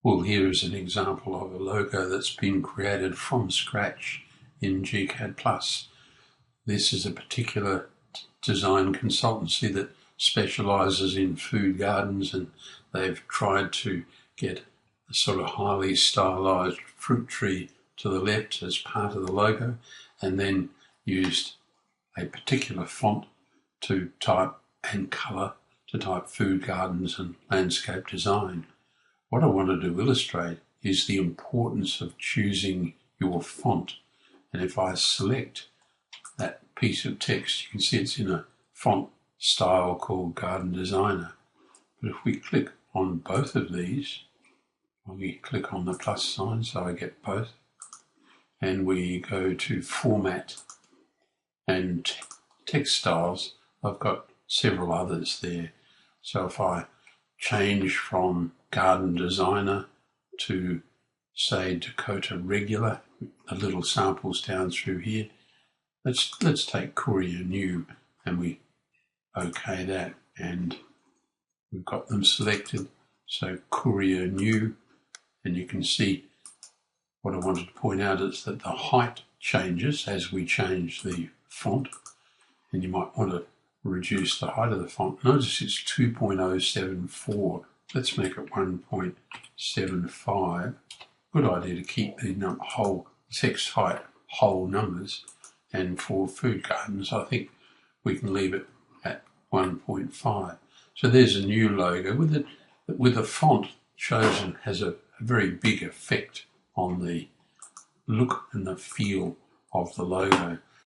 Well, here is an example of a logo that's been created from scratch in gCADPlus. This is a particular design consultancy that specialises in food gardens, and they've tried to get a sort of highly stylised fruit tree to the left as part of the logo, and then used a particular font to type and colour to type food gardens and landscape design. What I wanted to illustrate is the importance of choosing your font. And if I select that piece of text, you can see it's in a font style called Garden Designer. But if we click on both of these, we click on the plus sign so I get both, and we go to Format and Text Styles, I've got several others there. So if I change from Garden Designer to, say, Dakota Regular, the little samples down through here. Let's take Courier New, and we OK that, and we've got them selected. So Courier New, and you can see what I wanted to point out is that the height changes as we change the font, and you might want to reduce the height of the font. Notice it's 2.074. Let's make it 1.75. Good idea to keep the whole text height whole numbers, and for food gardens I think we can leave it at 1.5. So there's a new logo with a font chosen has a very big effect on the look and the feel of the logo.